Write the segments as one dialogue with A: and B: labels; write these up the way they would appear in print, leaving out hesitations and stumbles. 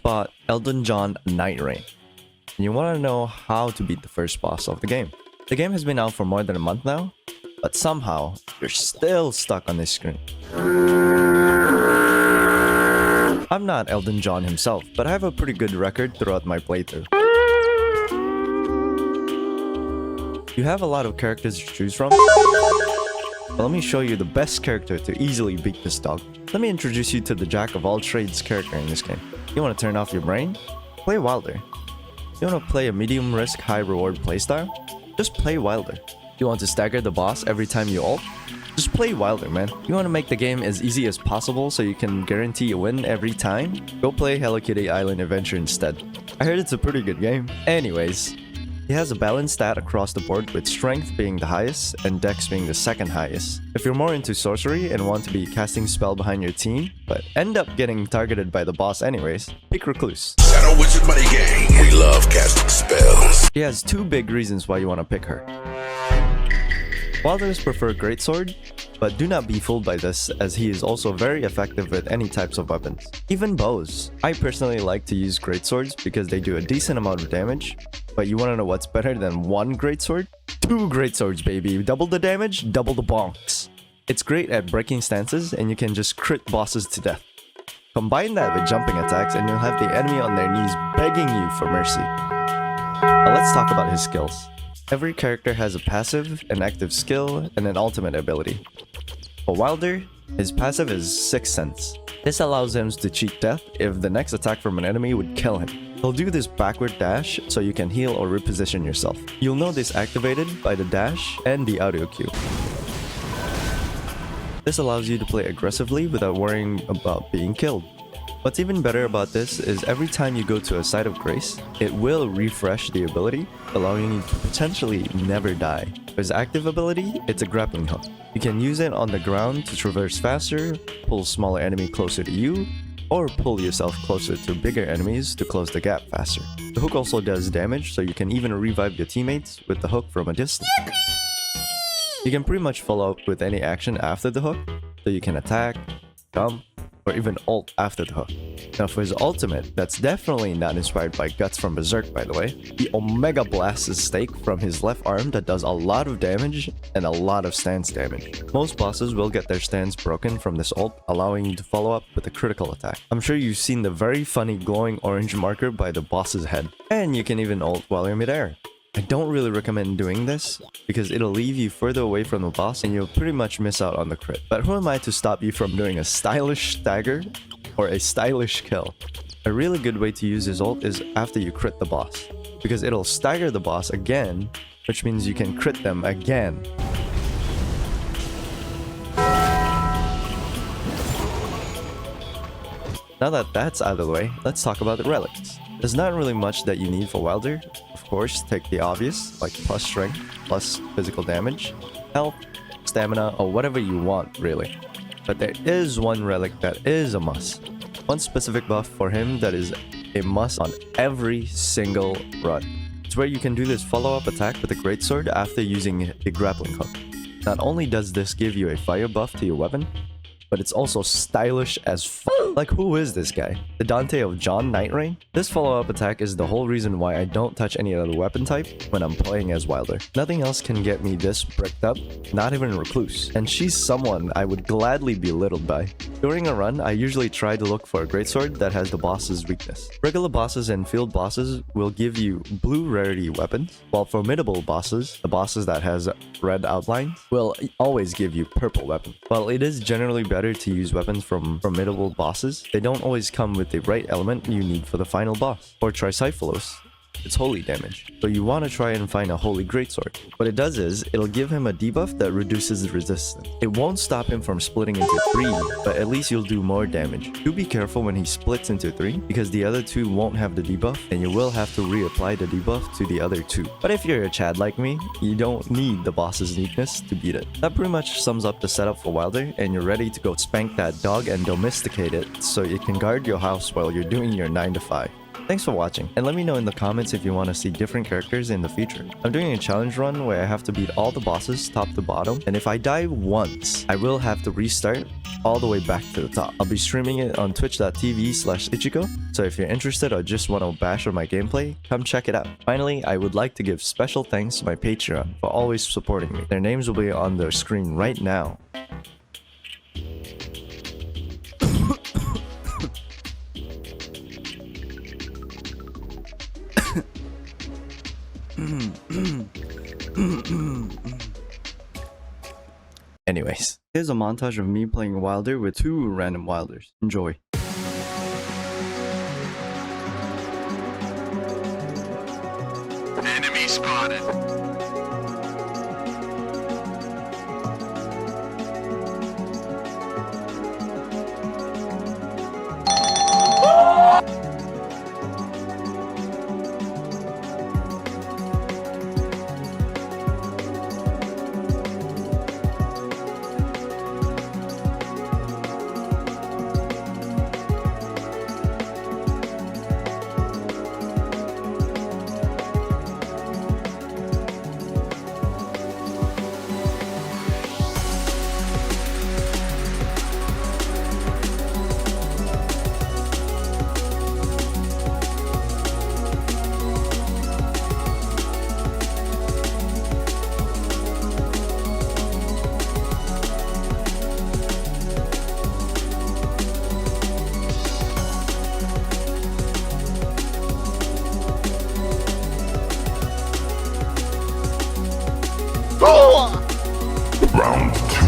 A: fought Elden John Night Rain, and you want to know how to beat the first boss of the game. The game has been out for more than a month now, but somehow you're still stuck on this screen. I'm not Elden John himself, but I have a pretty good record throughout my playthrough. You have a lot of characters to choose from, but let me show you the best character to easily beat this dog. Let me introduce you to the jack of all trades character in this game. You want to turn off your brain? Play Wylder. You want to play a medium risk high reward playstyle? Just play Wylder. You want to stagger the boss every time you ult? Just play Wylder, man. You want to make the game as easy as possible so you can guarantee a win every time? Go play Hello Kitty Island Adventure instead. I heard it's a pretty good game. Anyways, he has a balanced stat across the board with strength being the highest and dex being the second highest. If you're more into sorcery and want to be casting spell behind your team, but end up getting targeted by the boss anyways, pick Recluse.
B: Shadow Wizard Money Gang, we love casting spells.
A: She has two big reasons why you want to pick her. Wilders prefer Greatsword, but do not be fooled by this as he is also very effective with any types of weapons, even bows. I personally like to use Greatswords because they do a decent amount of damage, but you want to know what's better than one Greatsword? Two Greatswords, baby! Double the damage, double the bonks. It's great at breaking stances and you can just crit bosses to death. Combine that with jumping attacks and you'll have the enemy on their knees begging you for mercy. Now let's talk about his skills. Every character has a passive, an active skill, and an ultimate ability. For Wylder, his passive is Sixth Sense. This allows him to cheat death if the next attack from an enemy would kill him. He'll do this backward dash so you can heal or reposition yourself. You'll know this activated by the dash and the audio cue. This allows you to play aggressively without worrying about being killed. What's even better about this is every time you go to a site of grace, it will refresh the ability, allowing you to potentially never die. For his active ability, it's a grappling hook. You can use it on the ground to traverse faster, pull smaller enemy closer to you, or pull yourself closer to bigger enemies to close the gap faster. The hook also does damage, so you can even revive your teammates with the hook from a distance. You can pretty much follow up with any action after the hook, so you can attack, jump, or even ult after the hook. Now for his ultimate, that's definitely not inspired by Guts from Berserk by the way. He Omega blasts his stake from his left arm that does a lot of damage and a lot of stance damage. Most bosses will get their stance broken from this ult, allowing you to follow up with a critical attack. I'm sure you've seen the very funny glowing orange marker by the boss's head. And you can even ult while you're midair. I don't really recommend doing this because it'll leave you further away from the boss and you'll pretty much miss out on the crit. But who am I to stop you from doing a stylish stagger or a stylish kill? A really good way to use his ult is after you crit the boss, because it'll stagger the boss again, which means you can crit them again. Now that that's out of the way, let's talk about the relics. There's not really much that you need for Wylder. Of course, take the obvious, like plus strength, plus physical damage, health, stamina, or whatever you want, really. But there is one relic that is a must. One specific buff for him that is a must on every single run. It's where you can do this follow-up attack with a Greatsword after using the grappling hook. Not only does this give you a fire buff to your weapon, but it's also stylish as fuck. Like, who is this guy? The Dante of John Night Rain? This follow-up attack is the whole reason why I don't touch any other weapon type when I'm playing as Wylder. Nothing else can get me this bricked up, not even Recluse. And she's someone I would gladly be belittled by. During a run, I usually try to look for a Greatsword that has the boss's weakness. Regular bosses and field bosses will give you blue rarity weapons, while formidable bosses, the bosses that has red outlines, will always give you purple weapons. While it is generally better to use weapons from formidable bosses, they don't always come with the right element you need for the final boss. For Tricyphelos, it's holy damage, so you want to try and find a holy greatsword. What it does is, it'll give him a debuff that reduces the resistance. It won't stop him from splitting into 3, but at least you'll do more damage. Do be careful when he splits into 3, because the other 2 won't have the debuff, and you will have to reapply the debuff to the other 2. But if you're a Chad like me, you don't need the boss's neatness to beat it. That pretty much sums up the setup for Wylder, and you're ready to go spank that dog and domesticate it so it can guard your house while you're doing your 9 to 5. Thanks for watching, and let me know in the comments if you want to see different characters in the future. I'm doing a challenge run where I have to beat all the bosses top to bottom, and if I die once, I will have to restart all the way back to the top. I'll be streaming it on twitch.tv/Ichigo, so if you're interested or just want to bash on my gameplay, come check it out. Finally, I would like to give special thanks to my Patreon for always supporting me. Their names will be on the screen right now. Anyways, here's a montage of me playing Wylder with 2 random Wylders. Enjoy.
B: Enemy spotted. Round 2.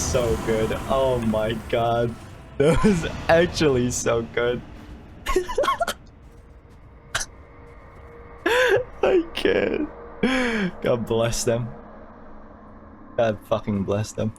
A: so good. Oh my god. That was actually so good. I can't. God bless them. God fucking bless them.